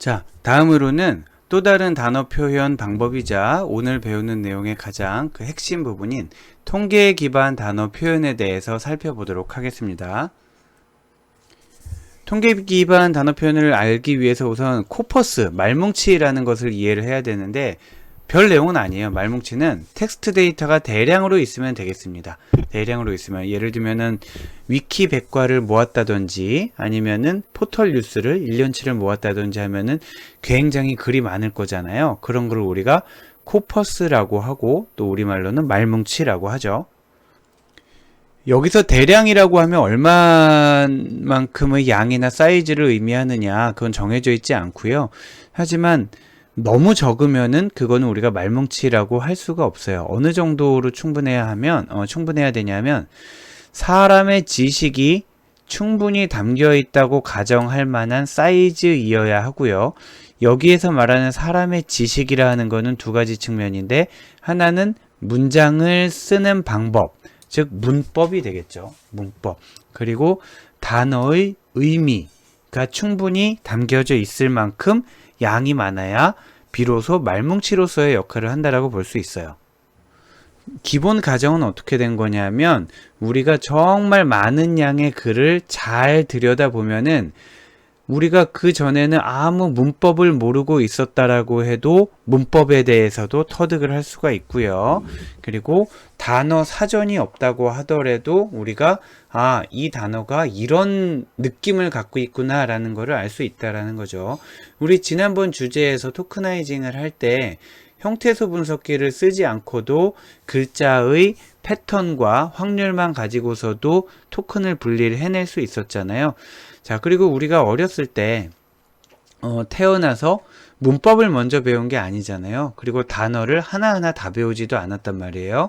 자, 다음으로는 또 다른 단어 표현 방법이자 오늘 배우는 내용의 가장 핵심 부분인 통계 기반 단어 표현에 대해서 살펴보도록 하겠습니다. 통계 기반 단어 표현을 알기 위해서 우선 코퍼스, 말뭉치라는 것을 이해를 해야 되는데 별 내용은 아니에요. 말뭉치는 텍스트 데이터가 대량으로 있으면 되겠습니다. 대량으로 있으면 예를 들면은 위키 백과를 모았다든지 아니면은 포털 뉴스를 1년치를 모았다든지 하면은 굉장히 글이 많을 거잖아요. 그런 걸 우리가 코퍼스라고 하고 또 우리말로는 말뭉치라고 하죠. 여기서 대량이라고 하면 얼마만큼의 양이나 사이즈를 의미하느냐 그건 정해져 있지 않고요. 하지만 너무 적으면은 그거는 우리가 말뭉치라고 할 수가 없어요. 어느 정도로 충분해야 되냐면 사람의 지식이 충분히 담겨 있다고 가정할 만한 사이즈이어야 하고요. 여기에서 말하는 사람의 지식이라 하는 거는 두 가지 측면인데 하나는 문장을 쓰는 방법, 즉 문법이 되겠죠. 문법. 그리고 단어의 의미가 충분히 담겨져 있을 만큼 양이 많아야 비로소 말뭉치로서의 역할을 한다라고 볼 수 있어요. 기본 가정은 어떻게 된 거냐면 우리가 정말 많은 양의 글을 잘 들여다보면은 우리가 그 전에는 아무 문법을 모르고 있었다라고 해도 문법에 대해서도 터득을 할 수가 있고요. 그리고 단어 사전이 없다고 하더라도 우리가 이 단어가 이런 느낌을 갖고 있구나라는 것을 알 수 있다라는 거죠. 우리 지난번 주제에서 토크나이징을 할 때 형태소 분석기를 쓰지 않고도 글자의 패턴과 확률만 가지고서도 토큰을 분리를 해낼 수 있었잖아요. 자, 그리고 우리가 어렸을 때 태어나서 문법을 먼저 배운 게 아니잖아요. 그리고 단어를 하나하나 다 배우지도 않았단 말이에요.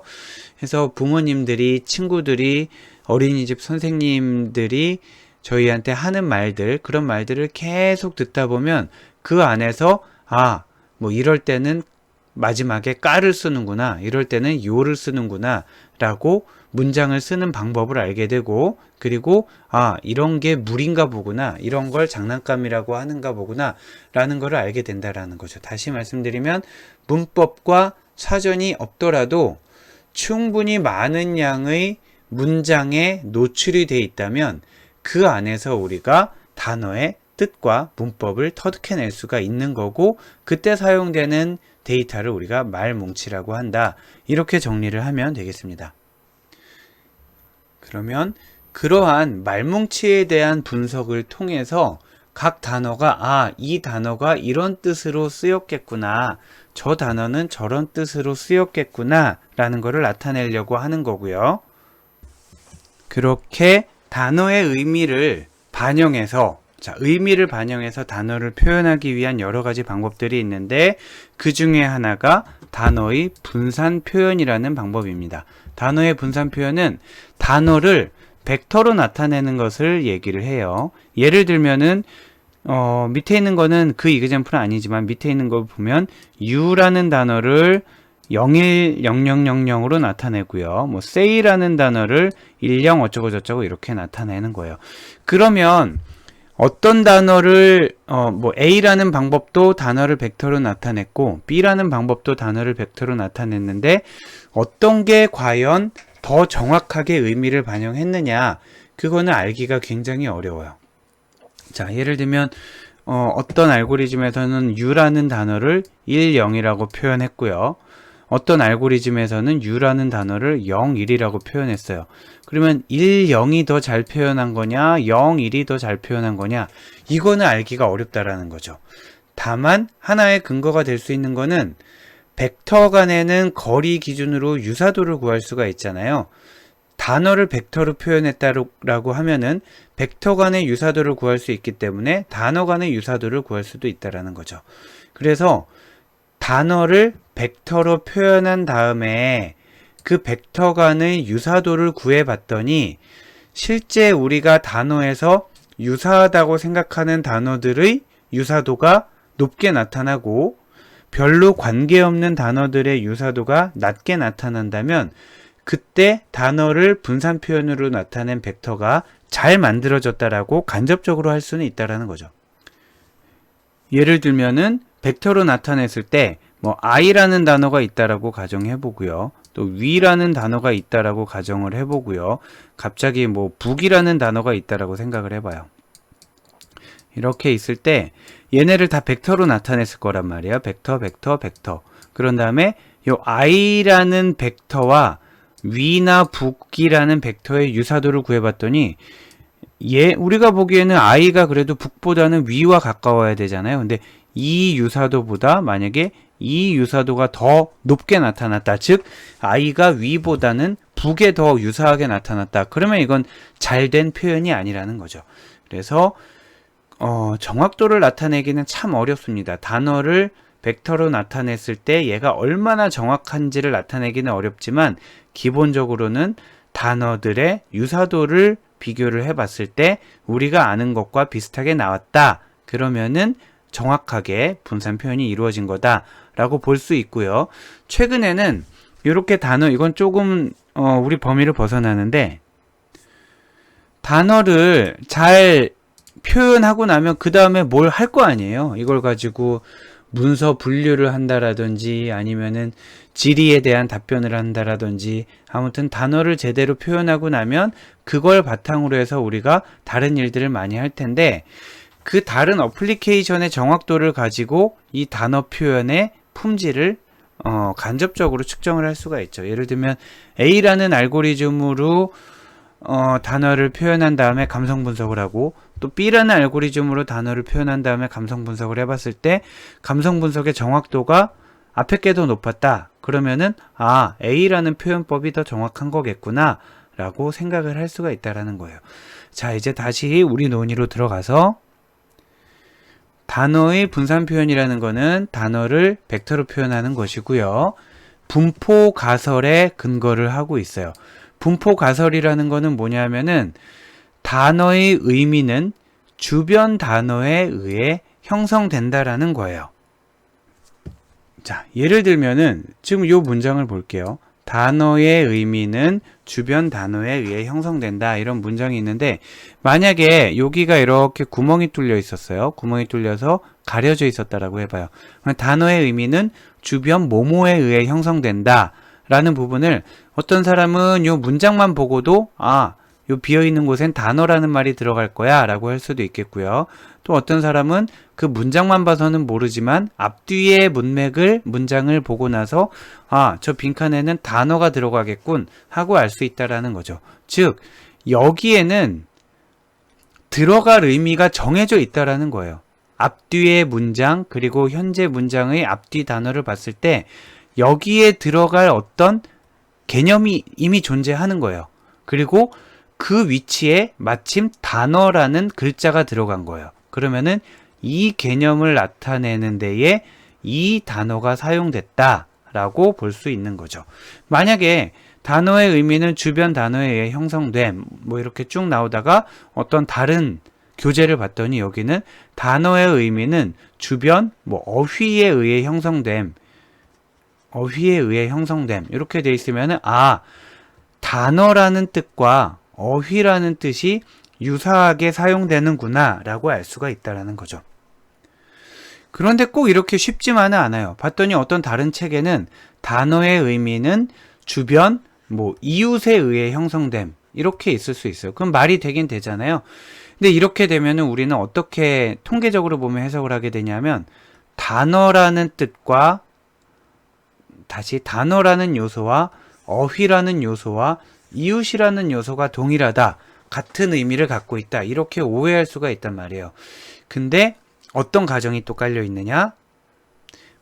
그래서 부모님들이, 친구들이, 어린이집 선생님들이 저희한테 하는 말들, 그런 말들을 계속 듣다 보면 그 안에서 뭐 이럴 때는 마지막에 까를 쓰는구나, 이럴 때는 요를 쓰는구나 라고 문장을 쓰는 방법을 알게 되고, 그리고 이런 게 물인가 보구나, 이런 걸 장난감이라고 하는가 보구나 라는 걸 알게 된다라는 거죠. 다시 말씀드리면 문법과 사전이 없더라도 충분히 많은 양의 문장에 노출이 돼 있다면 그 안에서 우리가 단어의 뜻과 문법을 터득해낼 수가 있는 거고, 그때 사용되는 데이터를 우리가 말뭉치라고 한다. 이렇게 정리를 하면 되겠습니다. 그러면 그러한 말뭉치에 대한 분석을 통해서 각 단어가 이 단어가 이런 뜻으로 쓰였겠구나, 저 단어는 저런 뜻으로 쓰였겠구나 라는 것을 나타내려고 하는 거고요. 그렇게 단어의 의미를 반영해서 의미를 반영해서 단어를 표현하기 위한 여러 가지 방법들이 있는데 그 중에 하나가 단어의 분산 표현이라는 방법입니다. 단어의 분산 표현은 단어를 벡터로 나타내는 것을 얘기를 해요. 예를 들면은 밑에 있는 거는 그 이그젬플은 아니지만 밑에 있는 거 보면 U라는 단어를 010000으로 나타내고요. 뭐 say라는 단어를 10 어쩌고 저쩌고 이렇게 나타내는 거예요. 그러면 어떤 단어를 A라는 방법도 단어를 벡터로 나타냈고 B라는 방법도 단어를 벡터로 나타냈는데 어떤 게 과연 더 정확하게 의미를 반영했느냐, 그거는 알기가 굉장히 어려워요. 자, 예를 들면 어떤 알고리즘에서는 U라는 단어를 1, 0이라고 표현했고요. 어떤 알고리즘에서는 U라는 단어를 0, 1이라고 표현했어요. 그러면 1, 0이 더 잘 표현한 거냐, 0, 1이 더 잘 표현한 거냐, 이거는 알기가 어렵다라는 거죠. 다만 하나의 근거가 될 수 있는 거는 벡터 간에는 거리 기준으로 유사도를 구할 수가 있잖아요. 단어를 벡터로 표현했다라고 하면은 벡터 간의 유사도를 구할 수 있기 때문에 단어 간의 유사도를 구할 수도 있다라는 거죠. 그래서 단어를 벡터로 표현한 다음에 그 벡터 간의 유사도를 구해봤더니 실제 우리가 단어에서 유사하다고 생각하는 단어들의 유사도가 높게 나타나고 별로 관계없는 단어들의 유사도가 낮게 나타난다면 그때 단어를 분산 표현으로 나타낸 벡터가 잘 만들어졌다라고 간접적으로 할 수는 있다라는 거죠. 예를 들면은 벡터로 나타냈을 때 뭐 I라는 단어가 있다라고 가정해 보고요. 또 위라는 단어가 있다라고 가정을 해 보고요. 갑자기 뭐 북이라는 단어가 있다라고 생각을 해 봐요. 이렇게 있을 때 얘네를 다 벡터로 나타냈을 거란 말이야. 벡터, 벡터, 벡터. 그런 다음에 요 I라는 벡터와 위나 북이라는 벡터의 유사도를 구해봤더니 우리가 보기에는 I가 그래도 북보다는 위와 가까워야 되잖아요. 근데 이 유사도보다 만약에 이 유사도가 더 높게 나타났다. 즉 I가 위보다는 북에 더 유사하게 나타났다. 그러면 이건 잘된 표현이 아니라는 거죠. 그래서 정확도를 나타내기는 참 어렵습니다. 단어를 벡터로 나타냈을 때 얘가 얼마나 정확한지를 나타내기는 어렵지만 기본적으로는 단어들의 유사도를 비교를 해봤을 때 우리가 아는 것과 비슷하게 나왔다. 그러면은 정확하게 분산 표현이 이루어진 거다라고 볼 수 있고요. 최근에는 이렇게 단어, 이건 조금 우리 범위를 벗어나는데 단어를 잘 표현하고 나면 그 다음에 뭘 할 거 아니에요. 이걸 가지고 문서 분류를 한다라든지 아니면은 질의에 대한 답변을 한다라든지 아무튼 단어를 제대로 표현하고 나면 그걸 바탕으로 해서 우리가 다른 일들을 많이 할 텐데 그 다른 어플리케이션의 정확도를 가지고 이 단어 표현의 품질을 간접적으로 측정을 할 수가 있죠. 예를 들면 A라는 알고리즘으로 단어를 표현한 다음에 감성 분석을 하고 또 B라는 알고리즘으로 단어를 표현한 다음에 감성 분석을 해봤을 때 감성 분석의 정확도가 앞에 게 더 높았다. 그러면은 A라는 표현법이 더 정확한 거겠구나 라고 생각을 할 수가 있다라는 거예요. 자, 이제 다시 우리 논의로 들어가서 단어의 분산 표현이라는 거는 단어를 벡터로 표현하는 것이고요. 분포 가설에 근거를 하고 있어요. 분포 가설이라는 거는 뭐냐면은 단어의 의미는 주변 단어에 의해 형성된다라는 거예요. 자, 예를 들면은 지금 이 문장을 볼게요. 단어의 의미는 주변 단어에 의해 형성된다. 이런 문장이 있는데 만약에 여기가 이렇게 구멍이 뚫려 있었어요. 구멍이 뚫려서 가려져 있었다라고 해봐요. 단어의 의미는 주변 뭐뭐에 의해 형성된다. 라는 부분을 어떤 사람은 이 문장만 보고도 요 비어있는 곳엔 단어라는 말이 들어갈 거야 라고 할 수도 있겠고요. 또 어떤 사람은 그 문장만 봐서는 모르지만 앞뒤의 문장을 보고 나서 저 빈칸에는 단어가 들어가겠군 하고 알 수 있다라는 거죠. 즉 여기에는 들어갈 의미가 정해져 있다라는 거예요. 앞뒤의 문장 그리고 현재 문장의 앞뒤 단어를 봤을 때 여기에 들어갈 어떤 개념이 이미 존재하는 거예요. 그리고 그 위치에 마침 단어라는 글자가 들어간 거예요. 그러면은 이 개념을 나타내는 데에 이 단어가 사용됐다라고 볼 수 있는 거죠. 만약에 단어의 의미는 주변 단어에 의해 형성됨 뭐 이렇게 쭉 나오다가 어떤 다른 교재를 봤더니 여기는 단어의 의미는 주변 어휘에 의해 형성됨 이렇게 돼 있으면은 단어라는 뜻과 어휘라는 뜻이 유사하게 사용되는구나 라고 알 수가 있다라는 거죠. 그런데 꼭 이렇게 쉽지만은 않아요. 봤더니 어떤 다른 책에는 단어의 의미는 주변 이웃에 의해 형성됨 이렇게 있을 수 있어요. 그럼 말이 되긴 되잖아요. 근데 이렇게 되면은 우리는 어떻게 통계적으로 보면 해석을 하게 되냐면 단어라는 뜻과 다시 단어라는 요소와 어휘라는 요소와 이웃이라는 요소가 동일하다. 같은 의미를 갖고 있다. 이렇게 오해할 수가 있단 말이에요. 근데 어떤 가정이 또 깔려 있느냐?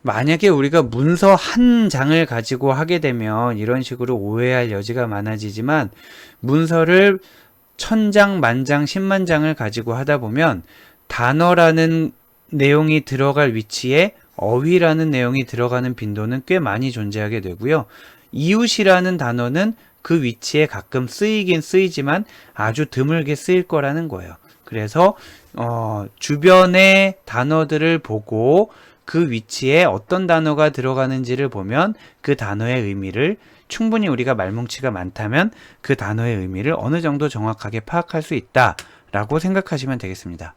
만약에 우리가 문서 한 장을 가지고 하게 되면 이런 식으로 오해할 여지가 많아지지만 문서를 1000장, 만장, 10만 장을 가지고 하다 보면 단어라는 내용이 들어갈 위치에 어휘라는 내용이 들어가는 빈도는 꽤 많이 존재하게 되고요. 이웃이라는 단어는 그 위치에 가끔 쓰이긴 쓰이지만 아주 드물게 쓰일 거라는 거예요. 그래서 주변의 단어들을 보고 그 위치에 어떤 단어가 들어가는지를 보면 그 단어의 의미를 충분히 우리가 말뭉치가 많다면 그 단어의 의미를 어느 정도 정확하게 파악할 수 있다라고 생각하시면 되겠습니다.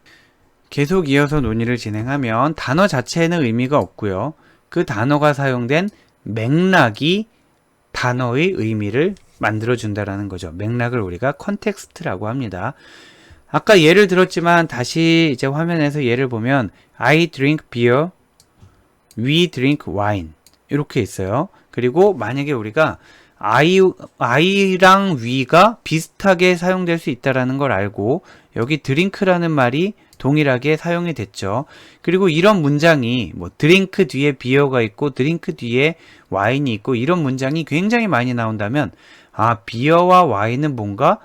계속 이어서 논의를 진행하면 단어 자체에는 의미가 없고요. 그 단어가 사용된 맥락이 단어의 의미를 만들어준다라는 거죠. 맥락을 우리가 컨텍스트라고 합니다. 아까 예를 들었지만 다시 이제 화면에서 예를 보면 I drink beer, we drink wine 이렇게 있어요. 그리고 만약에 우리가 I랑 we가 비슷하게 사용될 수 있다는 걸 알고 여기 drink라는 말이 동일하게 사용이 됐죠. 그리고 이런 문장이 뭐 드링크 뒤에 비어가 있고 드링크 뒤에 와인이 있고 이런 문장이 굉장히 많이 나온다면 비어와 와인은 뭔가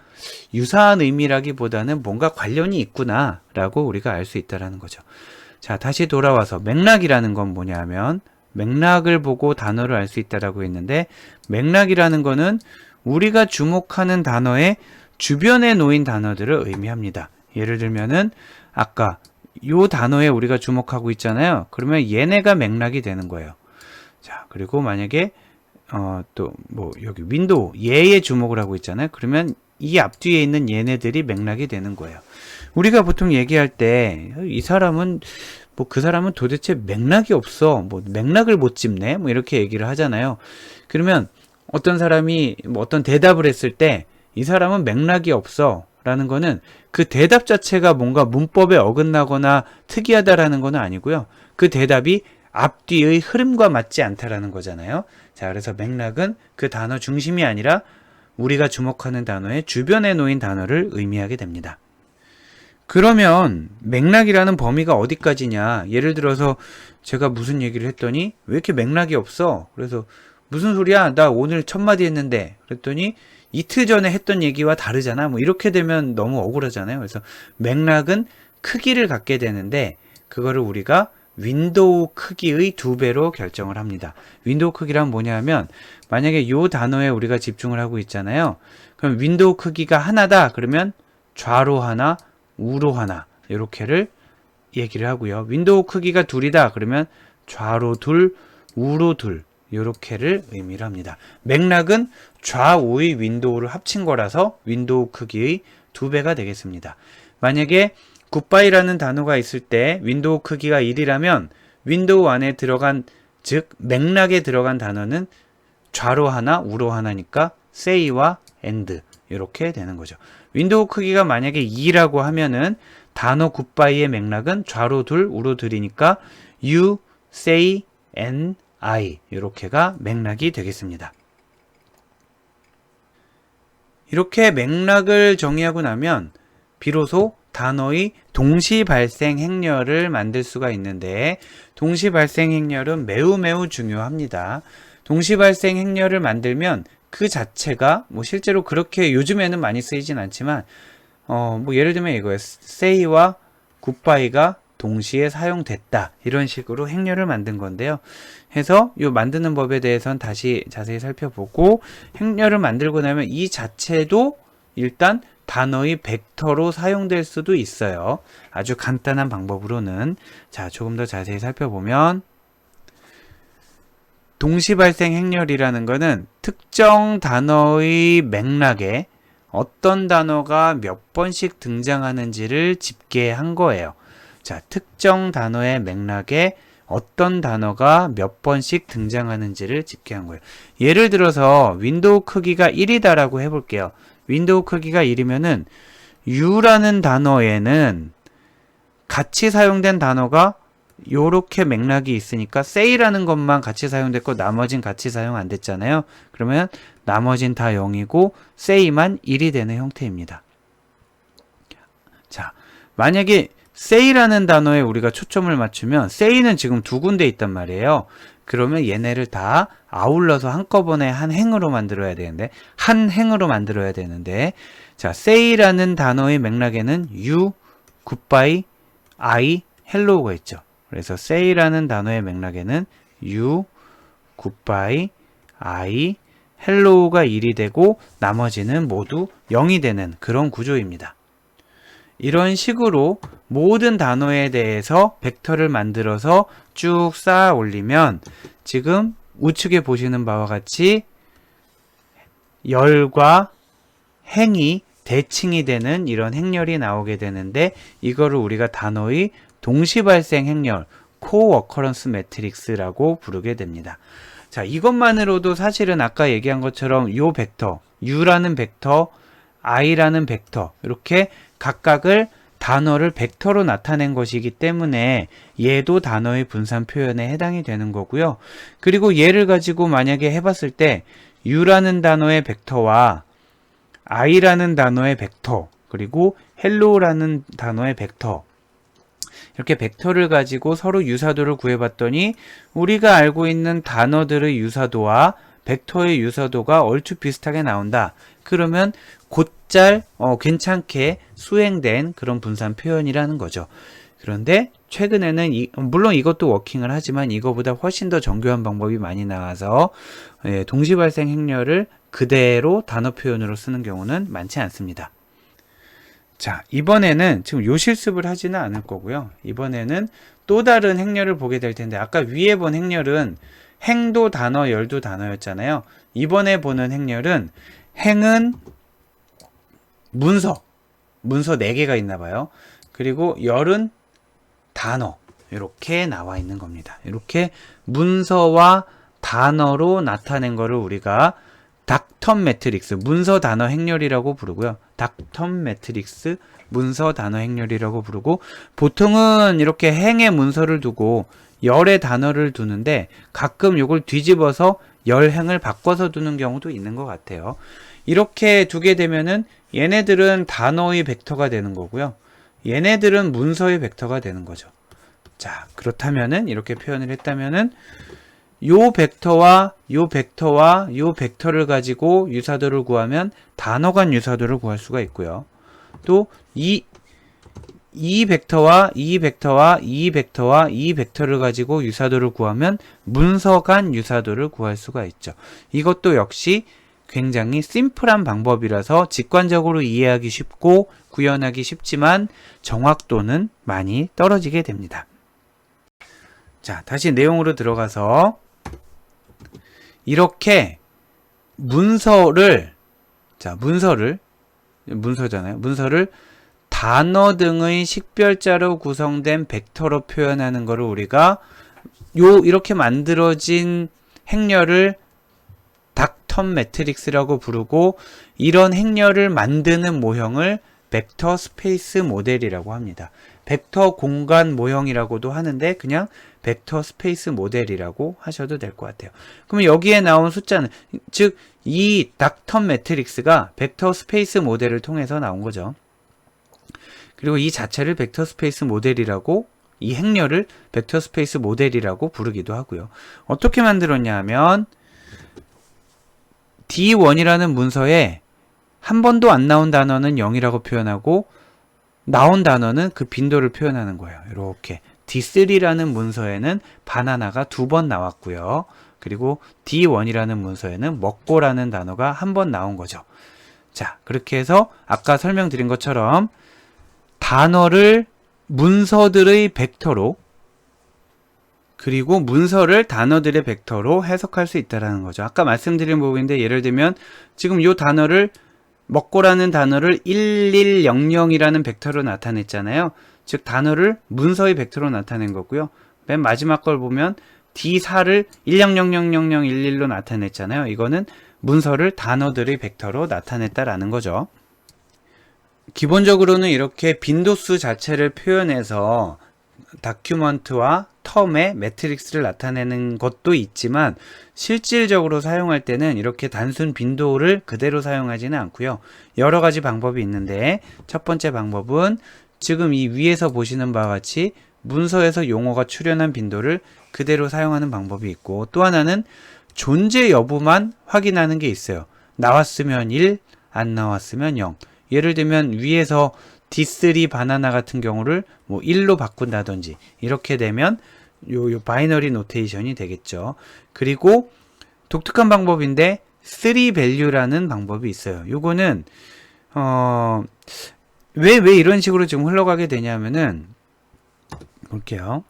유사한 의미라기보다는 뭔가 관련이 있구나 라고 우리가 알 수 있다는 거죠. 자, 다시 돌아와서 맥락이라는 건 뭐냐면 맥락을 보고 단어를 알 수 있다라고 했는데 맥락이라는 거는 우리가 주목하는 단어의 주변에 놓인 단어들을 의미합니다. 예를 들면은 아까 요 단어에 우리가 주목하고 있잖아요. 그러면 얘네가 맥락이 되는 거예요. 자, 그리고 만약에 또 뭐 여기 윈도우 얘에 주목을 하고 있잖아요. 그러면 이 앞뒤에 있는 얘네들이 맥락이 되는 거예요. 우리가 보통 얘기할 때 이 사람은 뭐 그 사람은 도대체 맥락이 없어. 뭐 맥락을 못 짚네. 뭐 이렇게 얘기를 하잖아요. 그러면 어떤 사람이 뭐 어떤 대답을 했을 때 이 사람은 맥락이 없어 라는 거는 그 대답 자체가 뭔가 문법에 어긋나거나 특이하다라는 거는 아니고요. 그 대답이 앞뒤의 흐름과 맞지 않다라는 거잖아요. 자, 그래서 맥락은 그 단어 중심이 아니라 우리가 주목하는 단어의 주변에 놓인 단어를 의미하게 됩니다. 그러면 맥락이라는 범위가 어디까지냐? 예를 들어서 제가 무슨 얘기를 했더니 왜 이렇게 맥락이 없어? 그래서 무슨 소리야? 나 오늘 첫 마디 했는데 그랬더니 이틀 전에 했던 얘기와 다르잖아. 뭐 이렇게 되면 너무 억울하잖아요. 그래서 맥락은 크기를 갖게 되는데 그거를 우리가 윈도우 크기의 2배로 결정을 합니다. 윈도우 크기란 뭐냐면 만약에 이 단어에 우리가 집중을 하고 있잖아요. 그럼 윈도우 크기가 하나다. 그러면 좌로 하나, 우로 하나 이렇게를 얘기를 하고요. 윈도우 크기가 둘이다. 그러면 좌로 둘, 우로 둘 이렇게를 의미를 합니다. 맥락은 좌우의 윈도우를 합친 거라서 윈도우 크기의 2배가 되겠습니다. 만약에 굿바이라는 단어가 있을 때 윈도우 크기가 1이라면 윈도우 안에 들어간 즉 맥락에 들어간 단어는 좌로 하나 우로 하나니까 say와 and 이렇게 되는 거죠. 윈도우 크기가 만약에 2라고 하면은 단어 굿바이의 맥락은 좌로 둘 우로 둘이니까 you, say, and I 이렇게가 맥락이 되겠습니다. 이렇게 맥락을 정의하고 나면 비로소 단어의 동시 발생 행렬을 만들 수가 있는데 동시 발생 행렬은 매우 중요합니다. 동시 발생 행렬을 만들면 그 자체가 뭐 실제로 그렇게 요즘에는 많이 쓰이진 않지만 뭐 예를 들면 이거예요. say와 goodbye가 동시에 사용됐다. 이런 식으로 행렬을 만든 건데요. 해서 이 만드는 법에 대해서는 다시 자세히 살펴보고 행렬을 만들고 나면 이 자체도 일단 단어의 벡터로 사용될 수도 있어요. 아주 간단한 방법으로는. 자, 조금 더 자세히 살펴보면 동시 발생 행렬이라는 거는 특정 단어의 맥락에 어떤 단어가 몇 번씩 등장하는지를 집계한 거예요. 자, 특정 단어의 맥락에 어떤 단어가 몇 번씩 등장하는지를 집계한 거예요. 예를 들어서 윈도우 크기가 1이다라고 해볼게요. 윈도우 크기가 1이면은 U라는 단어에는 같이 사용된 단어가 요렇게 맥락이 있으니까 say라는 것만 같이 사용됐고 나머진 같이 사용 안 됐잖아요. 그러면 나머진 다 0이고 say만 1이 되는 형태입니다. 자, 만약에 say라는 단어에 우리가 초점을 맞추면 say는 지금 두 군데 있단 말이에요. 그러면 얘네를 다 아울러서 한꺼번에 한 행으로 만들어야 되는데 자, say라는 단어의 맥락에는 you, goodbye, I, hello가 있죠. 그래서 say라는 단어의 맥락에는 you, goodbye, I, hello가 1이 되고 나머지는 모두 0이 되는 그런 구조입니다. 이런 식으로 모든 단어에 대해서 벡터를 만들어서 쭉 쌓아 올리면 지금 우측에 보시는 바와 같이 열과 행이 대칭이 되는 이런 행렬이 나오게 되는데 이거를 우리가 단어의 동시발생 행렬 코어커런스 매트릭스라고 부르게 됩니다. 자, 이것만으로도 사실은 아까 얘기한 것처럼 요 벡터, U라는 벡터, I라는 벡터 이렇게 각각을 단어를 벡터로 나타낸 것이기 때문에 얘도 단어의 분산 표현에 해당이 되는 거고요. 그리고 얘를 가지고 만약에 해봤을 때 U라는 단어의 벡터와 I라는 단어의 벡터 그리고 hello라는 단어의 벡터 이렇게 벡터를 가지고 서로 유사도를 구해봤더니 우리가 알고 있는 단어들의 유사도와 벡터의 유사도가 얼추 비슷하게 나온다. 그러면 곧잘 괜찮게 수행된 그런 분산 표현이라는 거죠. 그런데 최근에는 물론 이것도 워킹을 하지만 이거보다 훨씬 더 정교한 방법이 많이 나와서 동시발생 행렬을 그대로 단어 표현으로 쓰는 경우는 많지 않습니다. 자, 이번에는 지금 요 실습을 하지는 않을 거고요. 이번에는 또 다른 행렬을 보게 될 텐데 아까 위에 본 행렬은 행도 단어, 열도 단어였잖아요. 이번에 보는 행렬은 행은 문서 4개가 있나 봐요. 그리고 열은 단어 이렇게 나와 있는 겁니다. 이렇게 문서와 단어로 나타낸 거를 우리가 닥텀 매트릭스 문서 단어 행렬이라고 부르고요. 닥텀 매트릭스 문서 단어 행렬이라고 부르고 보통은 이렇게 행의 문서를 두고 열의 단어를 두는데 가끔 이걸 뒤집어서 열행을 바꿔서 두는 경우도 있는 것 같아요. 이렇게 두게 되면은 얘네들은 단어의 벡터가 되는 거고요. 얘네들은 문서의 벡터가 되는 거죠. 자, 그렇다면은 이렇게 표현을 했다면은 요 벡터와 요 벡터와 요 벡터를 가지고 유사도를 구하면 단어 간 유사도를 구할 수가 있고요. 또 이 벡터와 이 벡터와 이 벡터와 이 벡터를 가지고 유사도를 구하면 문서 간 유사도를 구할 수가 있죠. 이것도 역시 굉장히 심플한 방법이라서 직관적으로 이해하기 쉽고 구현하기 쉽지만 정확도는 많이 떨어지게 됩니다. 자, 다시 내용으로 들어가서 이렇게 문서잖아요. 문서를 단어 등의 식별자로 구성된 벡터로 표현하는 것을 우리가 이렇게 만들어진 행렬을 닥텀 매트릭스라고 부르고 이런 행렬을 만드는 모형을 벡터 스페이스 모델이라고 합니다. 벡터 공간 모형이라고도 하는데 그냥 벡터 스페이스 모델이라고 하셔도 될 것 같아요. 그럼 여기에 나온 숫자는 즉 이 닥텀 매트릭스가 벡터 스페이스 모델을 통해서 나온 거죠. 그리고 이 자체를 벡터 스페이스 모델이라고 이 행렬을 벡터 스페이스 모델이라고 부르기도 하고요. 어떻게 만들었냐 하면 D1이라는 문서에 한 번도 안 나온 단어는 0이라고 표현하고 나온 단어는 그 빈도를 표현하는 거예요. 이렇게 D3라는 문서에는 바나나가 2번 나왔고요. 그리고 D1이라는 문서에는 먹고라는 단어가 한 번 나온 거죠. 자, 그렇게 해서 아까 설명드린 것처럼 단어를 문서들의 벡터로 그리고 문서를 단어들의 벡터로 해석할 수 있다는 거죠. 아까 말씀드린 부분인데 예를 들면 지금 이 단어를 먹고라는 단어를 1100이라는 벡터로 나타냈잖아요. 즉 단어를 문서의 벡터로 나타낸 거고요. 맨 마지막 걸 보면 D4를 10000011로 나타냈잖아요. 이거는 문서를 단어들의 벡터로 나타냈다라는 거죠. 기본적으로는 이렇게 빈도수 자체를 표현해서 다큐먼트와 텀의 매트릭스를 나타내는 것도 있지만 실질적으로 사용할 때는 이렇게 단순 빈도를 그대로 사용하지는 않고요. 여러 가지 방법이 있는데 첫 번째 방법은 지금 이 위에서 보시는 바와 같이 문서에서 용어가 출현한 빈도를 그대로 사용하는 방법이 있고 또 하나는 존재 여부만 확인하는 게 있어요. 나왔으면 1, 안 나왔으면 0. 예를 들면 위에서 D3 바나나 같은 경우를 뭐 1로 바꾼다든지 이렇게 되면 요 바이너리 노테이션이 되겠죠. 그리고 독특한 방법인데 3 value라는 방법이 있어요. 요거는 왜 이런 식으로 지금 흘러가게 되냐면은 볼게요.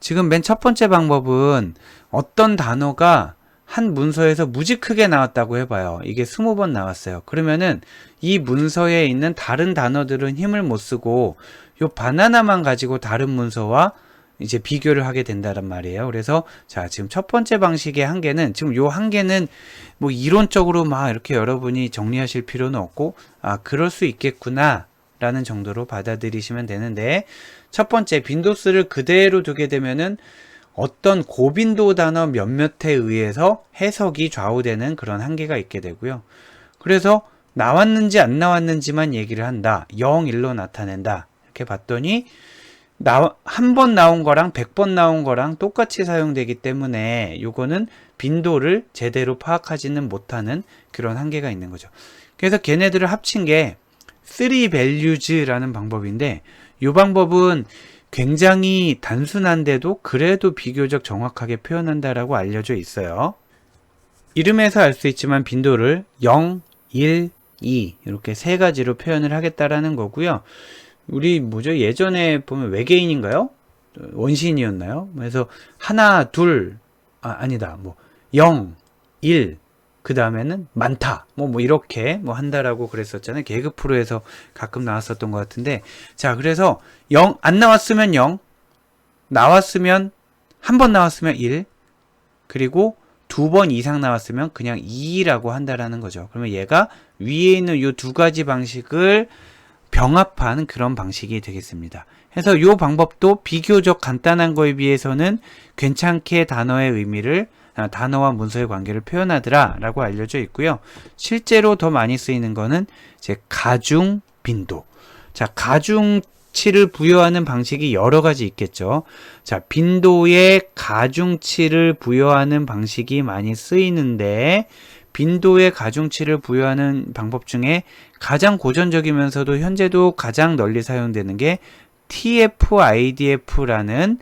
지금 맨 첫 번째 방법은 어떤 단어가 한 문서에서 무지 크게 나왔다고 해봐요. 이게 20번 나왔어요. 그러면은 이 문서에 있는 다른 단어들은 힘을 못 쓰고 요 바나나만 가지고 다른 문서와 이제 비교를 하게 된다는 말이에요. 그래서 자, 지금 첫 번째 방식의 한계는, 지금 요 한계는 뭐 이론적으로 막 이렇게 여러분이 정리하실 필요는 없고, 아, 그럴 수 있겠구나 라는 정도로 받아들이시면 되는데, 첫 번째 빈도수를 그대로 두게 되면은 어떤 고빈도 단어 몇몇에 의해서 해석이 좌우되는 그런 한계가 있게 되고요. 그래서 나왔는지 안 나왔는지만 얘기를 한다. 0, 1로 나타낸다. 이렇게 봤더니 한 번 나온 거랑 100번 나온 거랑 똑같이 사용되기 때문에 요거는 빈도를 제대로 파악하지는 못하는 그런 한계가 있는 거죠. 그래서 걔네들을 합친 게 3values라는 방법인데, 이 방법은 굉장히 단순한데도 그래도 비교적 정확하게 표현한다라고 알려져 있어요. 이름에서 알 수 있지만 빈도를 0, 1, 2 이렇게 세 가지로 표현을 하겠다라는 거고요. 우리 뭐죠? 예전에 보면 외계인인가요? 원시인이었나요? 그래서 하나, 둘, 아니다. 뭐 0, 1, 그 다음에는 많다. 뭐 이렇게 뭐 한다라고 그랬었잖아요. 개그 프로에서 가끔 나왔었던 것 같은데, 자, 그래서 0, 안 나왔으면 0, 나왔으면, 한 번 나왔으면 1, 그리고 2번 이상 나왔으면 그냥 2라고 한다라는 거죠. 그러면 얘가 위에 있는 이 두 가지 방식을 병합한 그런 방식이 되겠습니다. 그래서 이 방법도 비교적 간단한 거에 비해서는 괜찮게 단어의 의미를, 단어와 문서의 관계를 표현하더라 라고 알려져 있고요. 실제로 더 많이 쓰이는 거는 이제 가중 빈도. 자, 가중치를 부여하는 방식이 여러 가지 있겠죠. 자, 빈도에 가중치를 부여하는 방식이 많이 쓰이는데, 빈도에 가중치를 부여하는 방법 중에 가장 고전적이면서도 현재도 가장 널리 사용되는 게 TF-IDF라는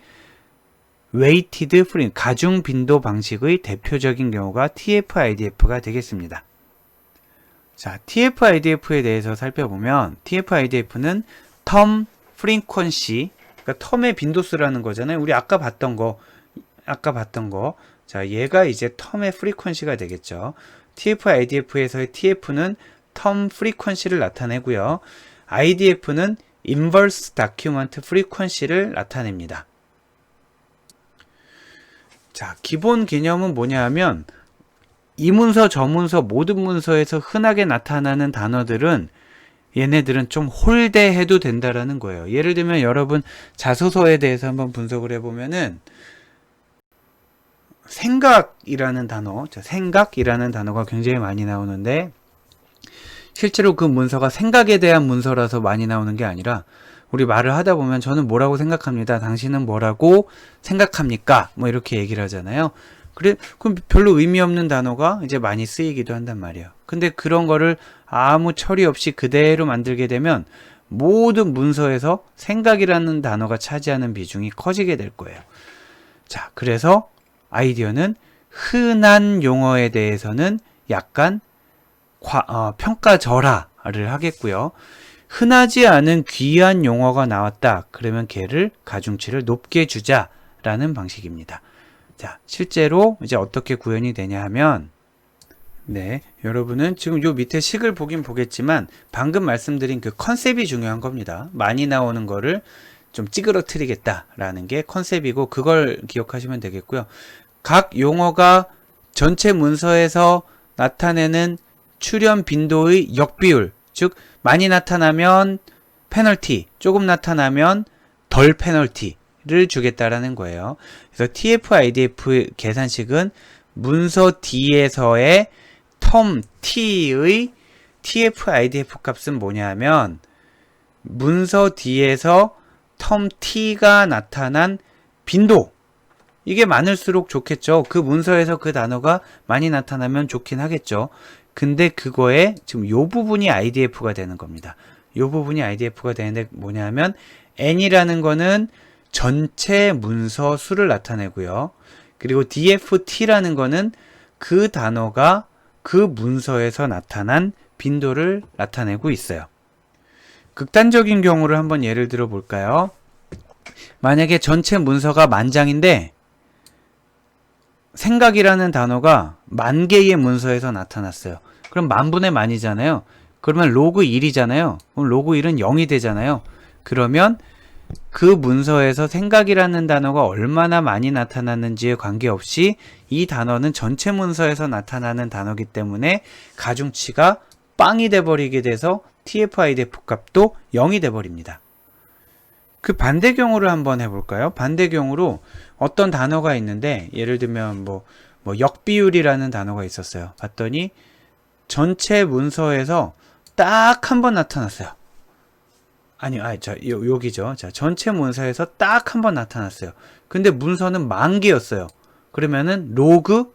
weighted frequency, 가중 빈도 방식의 대표적인 경우가 TF-IDF가 되겠습니다. 자, TF-IDF에 대해서 살펴보면, TF-IDF는 term frequency, 그러니까 텀의 빈도수라는 거잖아요. 우리 아까 봤던 거. 자, 얘가 이제 텀의 frequency가 되겠죠. TF-IDF에서의 TF는 term frequency를 나타내고요. IDF는 inverse document frequency를 나타냅니다. 자, 기본 개념은 뭐냐 하면, 이 문서, 저 문서, 모든 문서에서 흔하게 나타나는 단어들은 얘네들은 좀 홀대해도 된다라는 거예요. 예를 들면 여러분 자소서에 대해서 한번 분석을 해보면은, 생각이라는 단어, 생각이라는 단어가 굉장히 많이 나오는데, 실제로 그 문서가 생각에 대한 문서라서 많이 나오는 게 아니라, 우리 말을 하다 보면 저는 뭐라고 생각합니다. 당신은 뭐라고 생각합니까? 뭐 이렇게 얘기를 하잖아요. 그럼 별로 의미 없는 단어가 이제 많이 쓰이기도 한단 말이에요. 근데 그런 거를 아무 처리 없이 그대로 만들게 되면 모든 문서에서 생각이라는 단어가 차지하는 비중이 커지게 될 거예요. 자, 그래서 아이디어는 흔한 용어에 대해서는 약간 평가절하를 하겠고요. 흔하지 않은 귀한 용어가 나왔다. 그러면 걔를 가중치를 높게 주자라는 방식입니다. 자, 실제로 이제 어떻게 구현이 되냐 하면, 네, 여러분은 지금 요 밑에 식을 보긴 보겠지만 방금 말씀드린 그 컨셉이 중요한 겁니다. 많이 나오는 거를 좀 찌그러뜨리겠다라는 게 컨셉이고, 그걸 기억하시면 되겠고요. 각 용어가 전체 문서에서 나타내는 출현 빈도의 역비율, 즉 많이 나타나면 페널티, 조금 나타나면 덜 페널티를 주겠다라는 거예요. 그래서 TF-IDF 계산식은 문서 D에서의 텀 T의 TF-IDF 값은 뭐냐 하면, 문서 D에서 텀 T가 나타난 빈도, 이게 많을수록 좋겠죠. 그 문서에서 그 단어가 많이 나타나면 좋긴 하겠죠. 근데 그거에 지금 요 부분이 IDF가 되는 겁니다. 요 부분이 IDF가 되는데 뭐냐 하면, N이라는 거는 전체 문서 수를 나타내고요. 그리고 DFT라는 거는 그 단어가 그 문서에서 나타난 빈도를 나타내고 있어요. 극단적인 경우를 한번 예를 들어 볼까요? 만약에 전체 문서가 10,000장인데 생각이라는 단어가 만 개의 문서에서 나타났어요. 그럼 만분의 만이잖아요. 그러면 로그 1이잖아요. 그럼 로그 1은 0이 되잖아요. 그러면 그 문서에서 생각이라는 단어가 얼마나 많이 나타났는지에 관계없이 이 단어는 전체 문서에서 나타나는 단어이기 때문에 가중치가 빵이 돼버리게 돼서 TF-IDF 값도 0이 돼버립니다. 그 반대 경우를 한번 해볼까요? 반대 경우로 어떤 단어가 있는데 예를 들면 뭐 역비율이라는 단어가 있었어요. 봤더니 전체 문서에서 딱 한 번 나타났어요. 여기죠. 자, 전체 문서에서 딱 한 번 나타났어요. 근데 문서는 만 개였어요. 그러면은 로그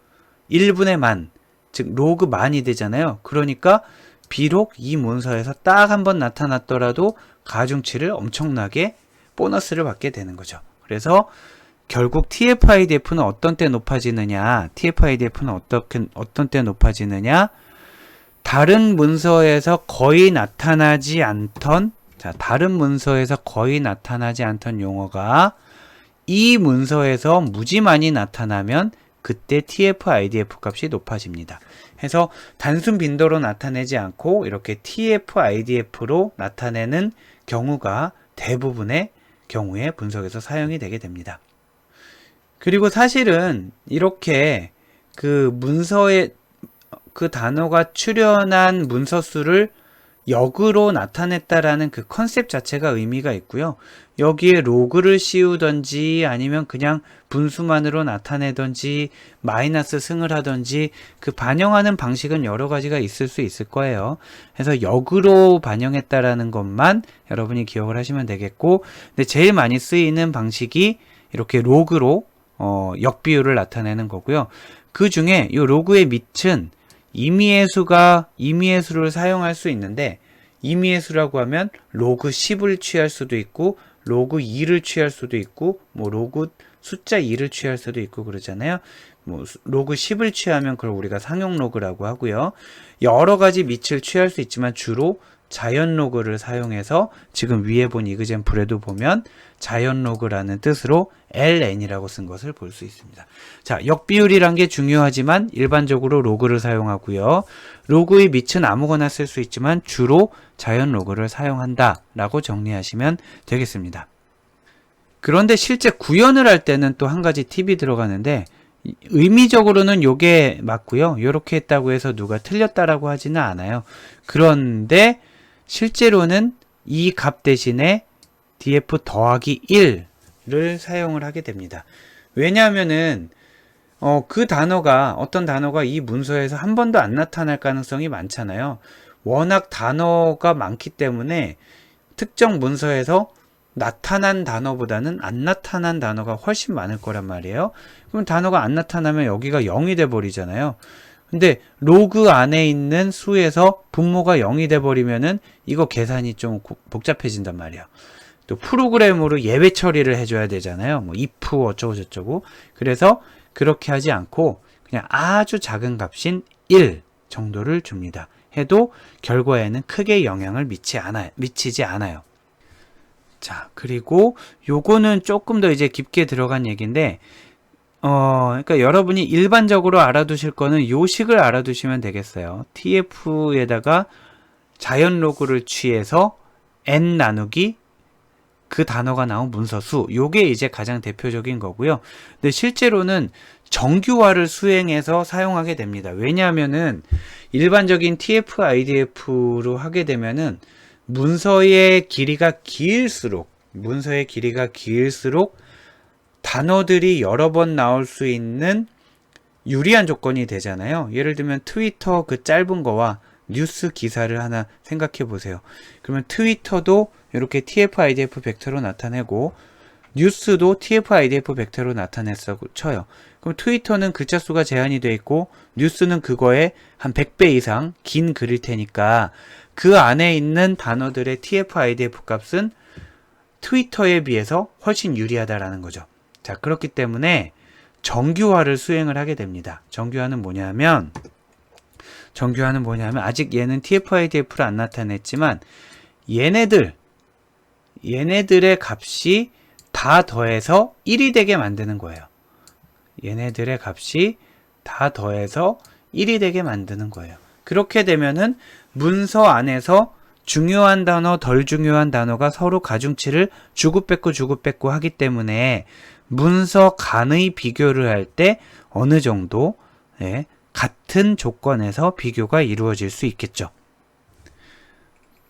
1분의 만, 즉 로그 만이 되잖아요. 그러니까 비록 이 문서에서 딱 한 번 나타났더라도 가중치를 엄청나게 보너스를 받게 되는 거죠. 그래서 결국 TF-IDF는 어떤 때 높아지느냐? TF-IDF는 어떤 때 높아지느냐? 다른 문서에서 거의 나타나지 않던 용어가 이 문서에서 무지 많이 나타나면 그때 TF-IDF 값이 높아집니다. 해서 단순 빈도로 나타내지 않고 이렇게 TF-IDF로 나타내는 경우가 대부분의 경우에 분석에서 사용이 되게 됩니다. 그리고 사실은 이렇게 그 문서에 그 단어가 출현한 문서 수를 역으로 나타냈다라는 그 컨셉 자체가 의미가 있고요. 여기에 로그를 씌우던지 아니면 그냥 분수만으로 나타내던지 마이너스 승을 하던지 그 반영하는 방식은 여러 가지가 있을 수 있을 거예요. 그래서 역으로 반영했다라는 것만 여러분이 기억을 하시면 되겠고, 근데 제일 많이 쓰이는 방식이 이렇게 로그로 역비율을 나타내는 거고요. 그 중에 이 로그의 밑은 임의의 수를 사용할 수 있는데, 임의의 수라고 하면 로그 10을 취할 수도 있고 로그 2를 취할 수도 있고 뭐 로그 숫자 2를 취할 수도 있고 그러잖아요. 뭐 로그 10을 취하면 그걸 우리가 상용 로그라고 하고요. 여러 가지 밑을 취할 수 있지만 주로 자연 로그를 사용해서 지금 위에 본 이그젠플에도 보면 자연 로그라는 뜻으로 ln이라고 쓴 것을 볼 수 있습니다. 자, 역비율이란 게 중요하지만 일반적으로 로그를 사용하고요. 로그의 밑은 아무거나 쓸 수 있지만 주로 자연 로그를 사용한다 라고 정리하시면 되겠습니다. 그런데 실제 구현을 할 때는 또 한 가지 팁이 들어가는데, 의미적으로는 요게 맞고요. 요렇게 했다고 해서 누가 틀렸다라고 하지는 않아요. 그런데 실제로는 이 값 대신에 df 더하기 1을 사용을 하게 됩니다. 왜냐하면은 어떤 단어가 이 문서에서 한 번도 안 나타날 가능성이 많잖아요. 워낙 단어가 많기 때문에 특정 문서에서 나타난 단어보다는 안 나타난 단어가 훨씬 많을 거란 말이에요. 그럼 단어가 안 나타나면 여기가 0이 돼 버리잖아요. 근데 로그 안에 있는 수에서 분모가 0이 돼 버리면은 이거 계산이 좀 복잡해진단 말이에요. 또 프로그램으로 예외 처리를 해줘야 되잖아요. 뭐 if 어쩌고 저쩌고. 그래서 그렇게 하지 않고 그냥 아주 작은 값인 1 정도를 줍니다. 해도 결과에는 크게 영향을 미치지 않아요. 자, 그리고 요거는 조금 더 이제 깊게 들어간 얘기인데, 그러니까 여러분이 일반적으로 알아두실 거는 요 식을 알아두시면 되겠어요. TF에다가 자연 로그를 취해서 n 나누기 그 단어가 나온 문서수, 요게 이제 가장 대표적인 거고요. 근데 실제로는 정규화를 수행해서 사용하게 됩니다. 왜냐하면은 일반적인 TF-IDF로 하게 되면은 문서의 길이가 길수록 단어들이 여러 번 나올 수 있는 유리한 조건이 되잖아요. 예를 들면 트위터 그 짧은 거와 뉴스 기사를 하나 생각해 보세요. 그러면 트위터도 이렇게 TF-IDF 벡터로 나타내고 뉴스도 TF-IDF 벡터로 나타냈다고 쳐요. 그럼 트위터는 글자 수가 제한이 되어 있고 뉴스는 그거에 한 100배 이상 긴 글일 테니까 그 안에 있는 단어들의 TF-IDF 값은 트위터에 비해서 훨씬 유리하다라는 거죠. 자, 그렇기 때문에 정규화를 수행을 하게 됩니다. 정규화는 뭐냐면 아직 얘는 TF-IDF를 안 나타냈지만 얘네들의 값이 다 더해서 1이 되게 만드는 거예요. 얘네들의 값이 다 더해서 1이 되게 만드는 거예요. 그렇게 되면은 문서 안에서 중요한 단어, 덜 중요한 단어가 서로 가중치를 주고받고 하기 때문에 문서 간의 비교를 할 때 어느 정도 같은 조건에서 비교가 이루어질 수 있겠죠.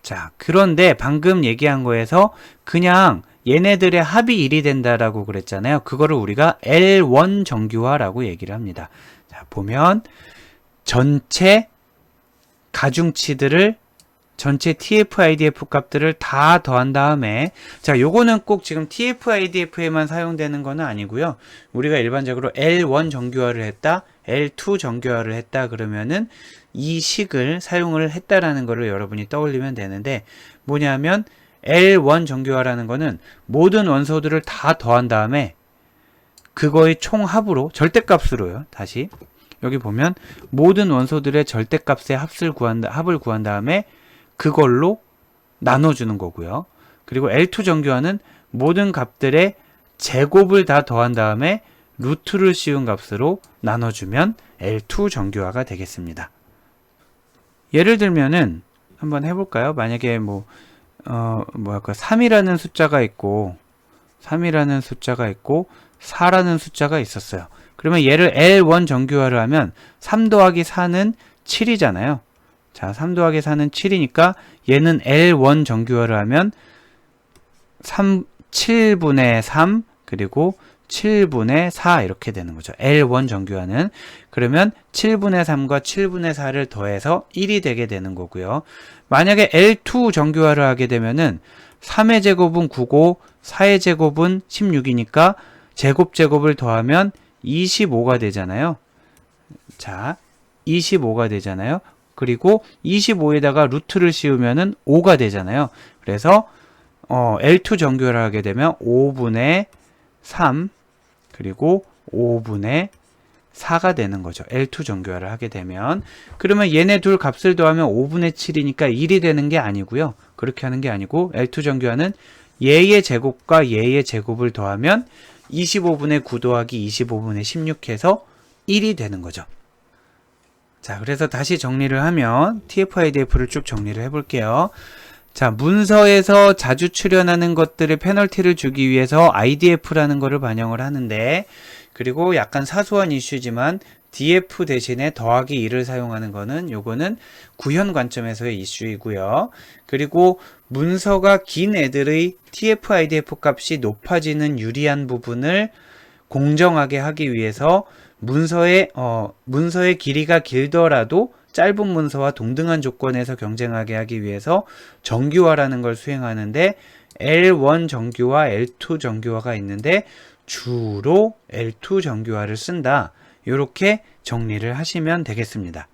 자, 그런데 방금 얘기한 거에서 그냥 얘네들의 합이 1이 된다라고 그랬잖아요. 그거를 우리가 L1 정규화라고 얘기를 합니다. 자, 보면 전체 가중치들을 전체 TF, IDF 값들을 다 더한 다음에 자, 요거는 꼭 지금 TF, IDF에만 사용되는 거는 아니고요. 우리가 일반적으로 L1 정규화를 했다, L2 정규화를 했다 그러면은 이 식을 사용을 했다라는 거를 여러분이 떠올리면 되는데 뭐냐면 L1 정규화라는 거는 모든 원소들을 다 더한 다음에 그거의 총합으로 절대값으로요. 다시 여기 보면 모든 원소들의 절대값의 합을 구한 다음에 그걸로 나눠주는 거고요. 그리고 L2 정규화는 모든 값들의 제곱을 다 더한 다음에 루트를 씌운 값으로 나눠주면 L2 정규화가 되겠습니다. 예를 들면은 한번 해볼까요? 만약에 3이라는 숫자가 있고 4라는 숫자가 있었어요. 그러면 얘를 L1 정규화를 하면 3 더하기 4는 7이잖아요. 자, 3 더하기 4는 7이니까 얘는 L1 정규화를 하면 7분의 3 그리고 7분의 4 이렇게 되는 거죠. L1 정규화는. 그러면 7분의 3과 7분의 4를 더해서 1이 되게 되는 거고요. 만약에 L2 정규화를 하게 되면은 3의 제곱은 9고 4의 제곱은 16이니까 제곱을 더하면 25가 되잖아요. 자, 25가 되잖아요. 그리고 25에다가 루트를 씌우면은 5가 되잖아요. 그래서 L2 정규화를 하게 되면 5분의 3 그리고 5분의 4가 되는 거죠. L2 정규화를 하게 되면. 그러면 얘네 둘 값을 더하면 5분의 7이니까 1이 되는 게 아니고요. 그렇게 하는 게 아니고 L2 정규화는 얘의 제곱과 얘의 제곱을 더하면 25분의 9 더하기 25분의 16 해서 1이 되는 거죠. 자, 그래서 다시 정리를 하면 TF, IDF를 쭉 정리를 해볼게요. 자, 문서에서 자주 출연하는 것들의 페널티를 주기 위해서 IDF라는 거를 반영을 하는데, 그리고 약간 사소한 이슈지만 DF 대신에 더하기 2를 사용하는 거는 요거는 구현 관점에서의 이슈이고요. 그리고 문서가 긴 애들의 TF, IDF 값이 높아지는 유리한 부분을 공정하게 하기 위해서 문서의 길이가 길더라도 짧은 문서와 동등한 조건에서 경쟁하게 하기 위해서 정규화라는 걸 수행하는데 L1 정규화, L2 정규화가 있는데 주로 L2 정규화를 쓴다. 이렇게 정리를 하시면 되겠습니다.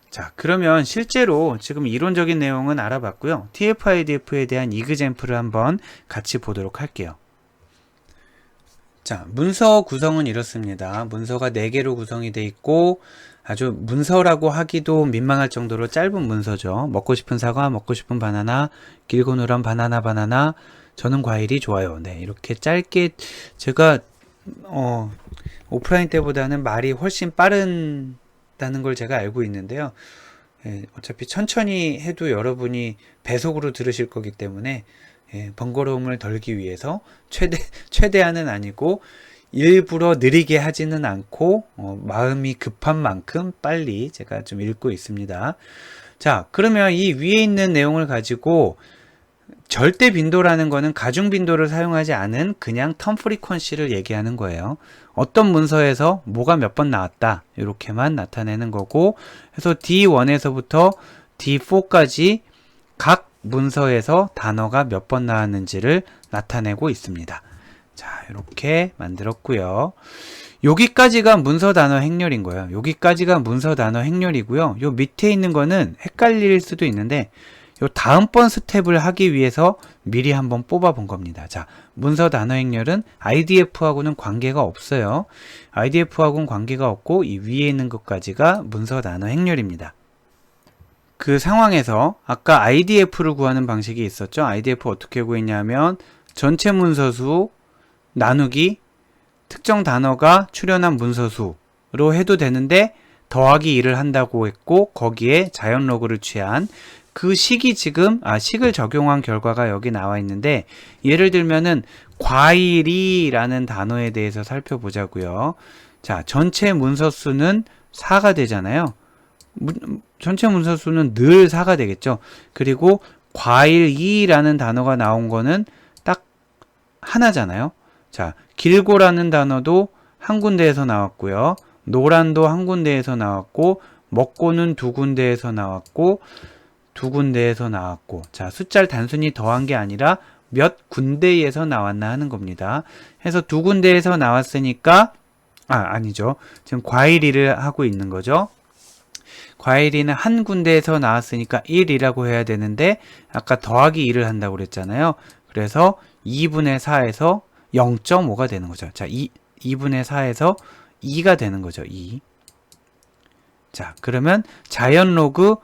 자, 그러면 실제로 지금 이론적인 내용은 알아봤고요. TF, IDF에 대한 이그젬플을 한번 같이 보도록 할게요. 자, 문서 구성은 이렇습니다. 문서가 4개로 구성이 되어 있고 아주 문서라고 하기도 민망할 정도로 짧은 문서죠. 먹고 싶은 사과, 먹고 싶은 바나나, 길고 노란 바나나, 저는 과일이 좋아요. 네, 이렇게 짧게 제가 오프라인 때보다는 말이 훨씬 빠른다는 걸 제가 알고 있는데요. 어차피 천천히 해도 여러분이 배속으로 들으실 거기 때문에 번거로움을 덜기 위해서 최대한은 아니고 일부러 느리게 하지는 않고 마음이 급한 만큼 빨리 제가 좀 읽고 있습니다. 자, 그러면 이 위에 있는 내용을 가지고 절대 빈도라는 거는 가중 빈도를 사용하지 않은 그냥 텀 프리퀀시를 얘기하는 거예요. 어떤 문서에서 뭐가 몇 번 나왔다 이렇게만 나타내는 거고, 그래서 D1에서부터 D4까지 각 문서에서 단어가 몇 번 나왔는지를 나타내고 있습니다. 자, 이렇게 만들었고요. 여기까지가 문서 단어 행렬인 거예요. 여기까지가 문서 단어 행렬이고요. 요 밑에 있는 거는 헷갈릴 수도 있는데 요 다음번 스텝을 하기 위해서 미리 한번 뽑아 본 겁니다. 자, 문서 단어 행렬은 IDF하고는 관계가 없어요. IDF하고는 관계가 없고 이 위에 있는 것까지가 문서 단어 행렬입니다. 그 상황에서 아까 IDF를 구하는 방식이 있었죠. IDF 어떻게 구했냐면 전체 문서 수 나누기 특정 단어가 출현한 문서수로 해도 되는데 더하기 2를 한다고 했고 거기에 자연 로그를 취한 그 식이 지금 식을 적용한 결과가 여기 나와 있는데 예를 들면은 과일이라는 단어에 대해서 살펴보자고요. 자, 전체 문서수는 4가 되잖아요. 전체 문서수는 늘 4가 되겠죠. 그리고 과일이라는 단어가 나온 거는 딱 하나잖아요. 자, 길고라는 단어도 한 군데에서 나왔고요. 노란도 한 군데에서 나왔고 먹고는 두 군데에서 나왔고 두 군데에서 나왔고 자, 숫자를 단순히 더한 게 아니라 몇 군데에서 나왔나 하는 겁니다. 해서 두 군데에서 나왔으니까 아니죠. 지금 과일이를 하고 있는 거죠. 과일이는 한 군데에서 나왔으니까 1이라고 해야 되는데 아까 더하기 2를 한다고 그랬잖아요. 그래서 2분의 4에서 0.5가 되는 거죠. 자, 2분의 4에서 2가 되는 거죠. 2. 자, 그러면 자연 로그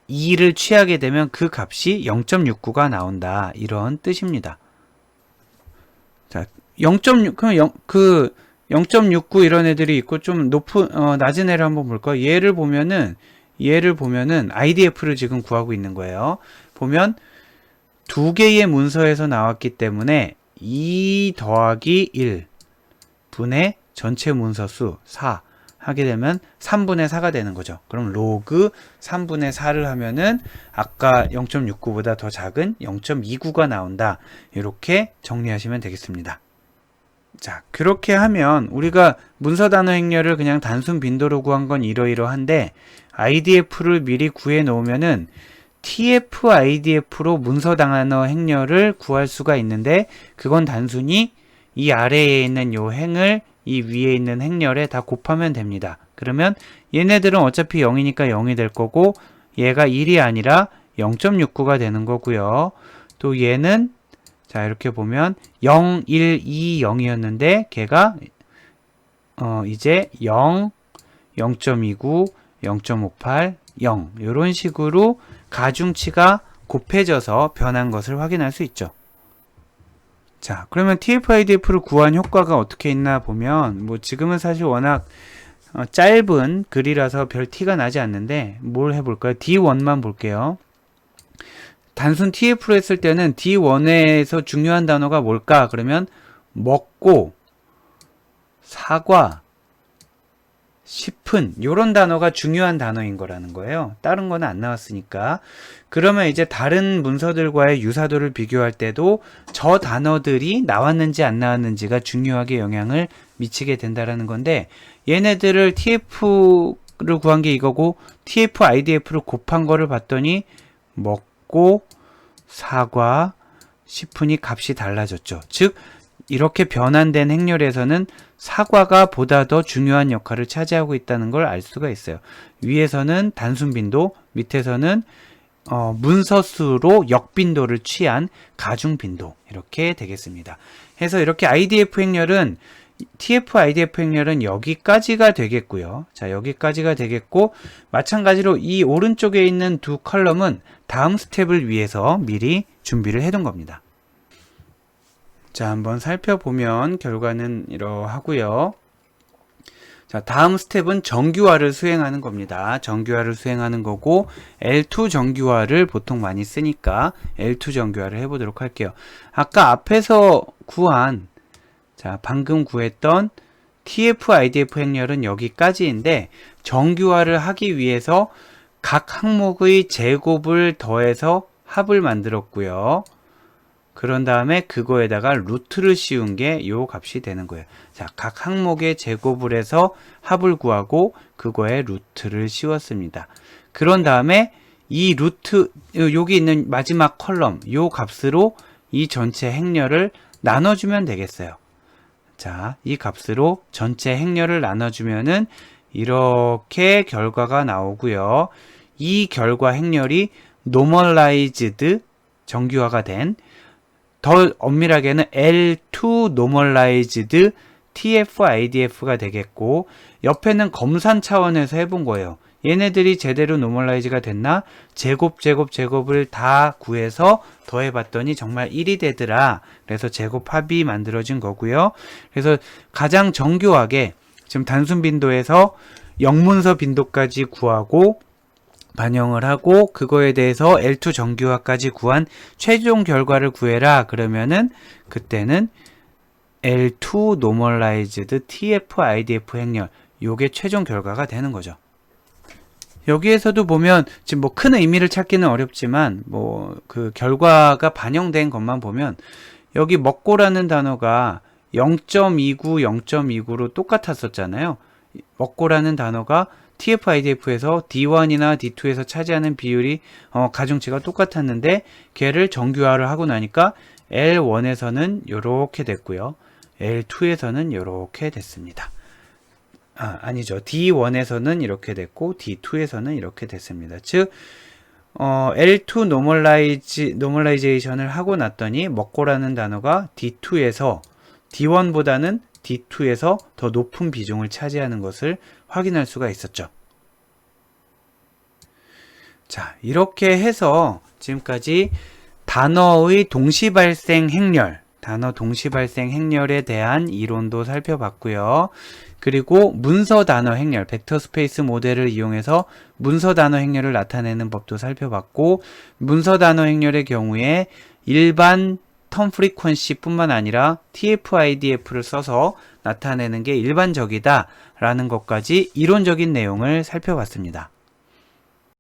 2를 취하게 되면 그 값이 0.69가 나온다. 이런 뜻입니다. 자, 0.6 그럼 0.69 이런 애들이 있고 좀 낮은 애를 한번 볼까요? 얘를 보면은 IDF를 지금 구하고 있는 거예요. 보면 두 개의 문서에서 나왔기 때문에 2 더하기 1 분의 전체 문서수 4 하게 되면 3분의 4가 되는 거죠. 그럼 로그 3분의 4를 하면은 아까 0.69보다 더 작은 0.29가 나온다. 이렇게 정리하시면 되겠습니다. 자, 그렇게 하면 우리가 문서 단어 행렬을 그냥 단순 빈도로 구한 건 이러이러한데 IDF를 미리 구해 놓으면은 TF IDF로 문서 단어 행렬을 구할 수가 있는데 그건 단순히 이 아래에 있는 요 행을 이 위에 있는 행렬에 다 곱하면 됩니다. 그러면 얘네들은 어차피 0이니까 0이 될 거고 얘가 1이 아니라 0.69가 되는 거고요. 또 얘는 자, 이렇게 보면 0, 1, 2, 0이었는데 걔가 이제 0, 0.29, 0.58, 0 이런 식으로 가중치가 곱해져서 변한 것을 확인할 수 있죠. 자, 그러면 TF-IDF를 구한 효과가 어떻게 있나 보면 뭐 지금은 사실 워낙 짧은 글이라서 별 티가 나지 않는데 뭘 해볼까요? D1만 볼게요. 단순 TF로 했을 때는 D1에서 중요한 단어가 뭘까? 그러면 먹고, 사과, 싶은 이런 단어가 중요한 단어인 거라는 거예요. 다른 거는 안 나왔으니까. 그러면 이제 다른 문서들과의 유사도를 비교할 때도 저 단어들이 나왔는지 안 나왔는지가 중요하게 영향을 미치게 된다라는 건데 얘네들을 TF를 구한 게 이거고 TF IDF를 곱한 거를 봤더니 먹고 사과 싶으니 값이 달라졌죠. 즉 이렇게 변환된 행렬에서는 사과가 보다 더 중요한 역할을 차지하고 있다는 걸 알 수가 있어요. 위에서는 단순 빈도, 밑에서는 문서수로 역빈도를 취한 가중 빈도 이렇게 되겠습니다. 해서 이렇게 IDF 행렬은 TF IDF 행렬은 여기까지가 되겠고요. 자, 여기까지가 되겠고 마찬가지로 이 오른쪽에 있는 두 컬럼은 다음 스텝을 위해서 미리 준비를 해둔 겁니다. 자, 한번 살펴보면 결과는 이러하고요. 자, 다음 스텝은 정규화를 수행하는 겁니다. 정규화를 수행하는 거고 L2 정규화를 보통 많이 쓰니까 L2 정규화를 해보도록 할게요. 아까 앞에서 구한 방금 구했던 TF IDF 행렬은 여기까지인데 정규화를 하기 위해서 각 항목의 제곱을 더해서 합을 만들었고요. 그런 다음에 그거에다가 루트를 씌운 게 요 값이 되는 거예요. 자, 각 항목의 제곱을 해서 합을 구하고 그거에 루트를 씌웠습니다. 그런 다음에 이 루트, 여기 있는 마지막 컬럼, 요 값으로 이 전체 행렬을 나눠주면 되겠어요. 자, 이 값으로 전체 행렬을 나눠주면은 이렇게 결과가 나오고요. 이 결과 행렬이 normalized 정규화가 된 더 엄밀하게는 L2 normalized TF IDF가 되겠고 옆에는 검산 차원에서 해본 거예요. 얘네들이 제대로 노멀라이즈가 됐나? 제곱을 다 구해서 더해봤더니 정말 1이 되더라. 그래서 제곱합이 만들어진 거고요. 그래서 가장 정교하게 지금 단순 빈도에서 영문서 빈도까지 구하고 반영을 하고 그거에 대해서 L2 정규화까지 구한 최종 결과를 구해라. 그러면은 그때는 L2 normalized TF IDF 행렬 요게 최종 결과가 되는 거죠. 여기에서도 보면 지금 뭐 큰 의미를 찾기는 어렵지만 뭐 그 결과가 반영된 것만 보면 여기 먹고라는 단어가 0.29, 0.29로 똑같았었잖아요. 먹고라는 단어가 TF-IDF에서 D1이나 D2에서 차지하는 비율이 가중치가 똑같았는데 걔를 정규화를 하고 나니까 L1에서는 이렇게 됐고요. L2에서는 이렇게 됐습니다. 아니죠. D1에서는 이렇게 됐고 D2에서는 이렇게 됐습니다. 즉 L2 노멀라이제이션을 하고 났더니 먹고라는 단어가 D2에서 D1보다는 D2에서 더 높은 비중을 차지하는 것을 확인할 수가 있었죠. 자, 이렇게 해서 지금까지 단어의 동시발생 행렬, 단어 동시발생 행렬에 대한 이론도 살펴봤고요. 그리고 문서 단어 행렬, 벡터 스페이스 모델을 이용해서 문서 단어 행렬을 나타내는 법도 살펴봤고, 문서 단어 행렬의 경우에 일반 텀 프리퀀시 뿐만 아니라 TF-IDF를 써서 나타내는 게 일반적이다 라는 것까지 이론적인 내용을 살펴봤습니다.